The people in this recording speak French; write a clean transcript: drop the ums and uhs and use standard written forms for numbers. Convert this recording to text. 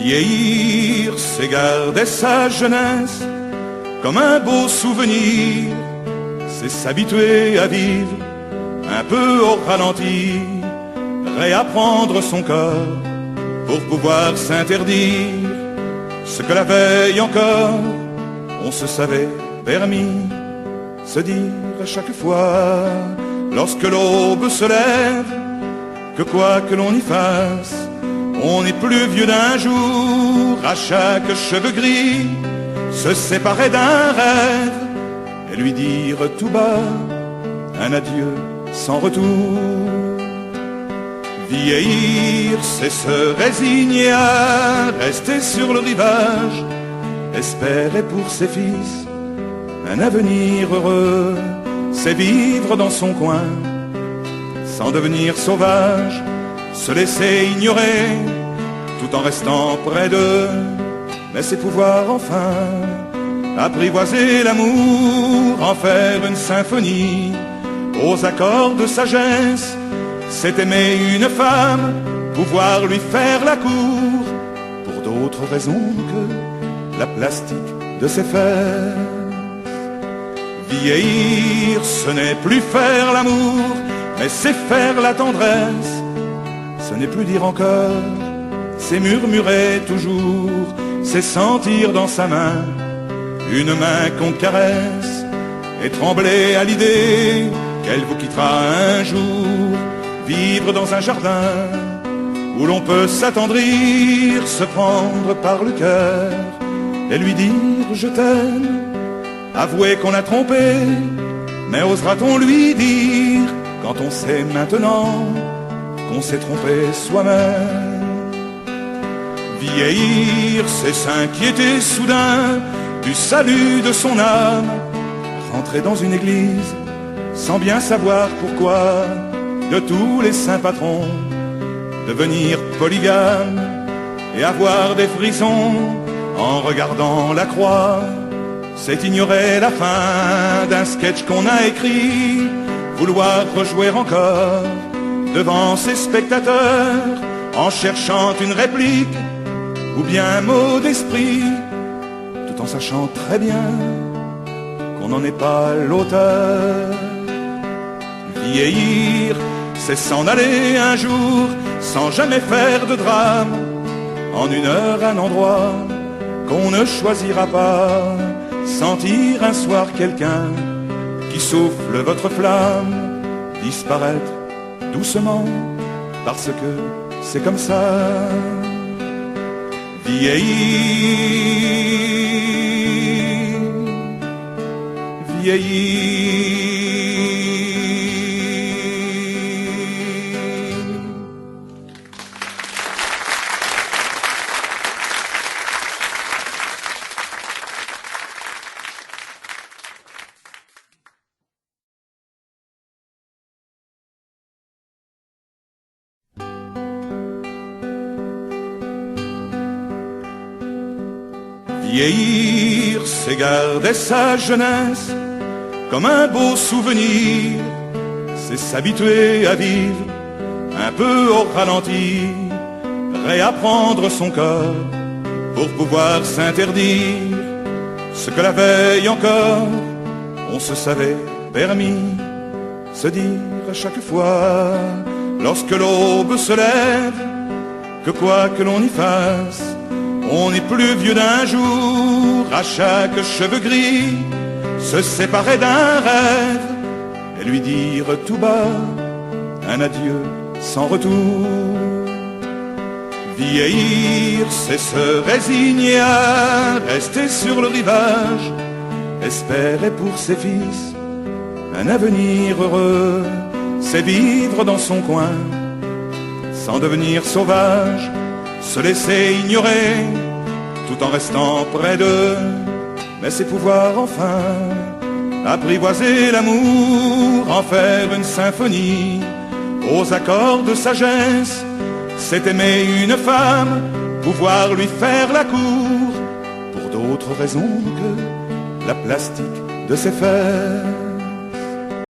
Vieillir, c'est garder sa jeunesse comme un beau souvenir, c'est s'habituer à vivre un peu au ralenti, réapprendre son corps pour pouvoir s'interdire ce que la veille encore on se savait permis, se dire à chaque fois lorsque l'aube se lève que quoi que l'on y fasse, on n'est plus vieux d'un jour. À chaque cheveu gris se séparer d'un rêve et lui dire tout bas un adieu sans retour. Vieillir, c'est se résigner à rester sur le rivage, espérer pour ses fils un avenir heureux, c'est vivre dans son coin sans devenir sauvage, se laisser ignorer tout en restant près d'eux, mais c'est pouvoir enfin apprivoiser l'amour, en faire une symphonie aux accords de sagesse. C'est aimer une femme, pouvoir lui faire la cour, pour d'autres raisons que la plastique de ses fesses. Vieillir, ce n'est plus faire l'amour, mais c'est faire la tendresse. Ce n'est plus dire encore, c'est murmurer toujours, c'est sentir dans sa main une main qu'on caresse et trembler à l'idée qu'elle vous quittera un jour. Vivre dans un jardin où l'on peut s'attendrir, se prendre par le cœur et lui dire je t'aime. Avouer qu'on a trompé, mais osera-t-on lui dire quand on sait maintenant qu'on s'est trompé soi-même? Vieillir, c'est s'inquiéter soudain du salut de son âme, rentrer dans une église sans bien savoir pourquoi, de tous les saints patrons, devenir polygame et avoir des frissons en regardant la croix. C'est ignorer la fin d'un sketch qu'on a écrit, vouloir rejouer encore devant ses spectateurs en cherchant une réplique ou bien un mot d'esprit, tout en sachant très bien qu'on n'en est pas l'auteur. Vieillir, c'est s'en aller un jour sans jamais faire de drame, en une heure, un endroit qu'on ne choisira pas, sentir un soir quelqu'un qui souffle votre flamme, disparaître doucement parce que c'est comme ça. Vieillir, vieillir. Vieillir, c'est garder sa jeunesse comme un beau souvenir, c'est s'habituer à vivre un peu au ralenti, réapprendre son corps pour pouvoir s'interdire ce que la veille encore on se savait permis, se dire à chaque fois lorsque l'aube se lève que quoi que l'on y fasse, on n'est plus vieux d'un jour. À chaque cheveu gris se séparer d'un rêve et lui dire tout bas un adieu sans retour. Vieillir, c'est se résigner à rester sur le rivage, espérer pour ses fils un avenir heureux, c'est vivre dans son coin sans devenir sauvage, se laisser ignorer tout en restant près d'eux, mais c'est pouvoir enfin apprivoiser l'amour, en faire une symphonie aux accords de sagesse. C'est aimer une femme, pouvoir lui faire la cour, pour d'autres raisons que la plastique de ses fesses.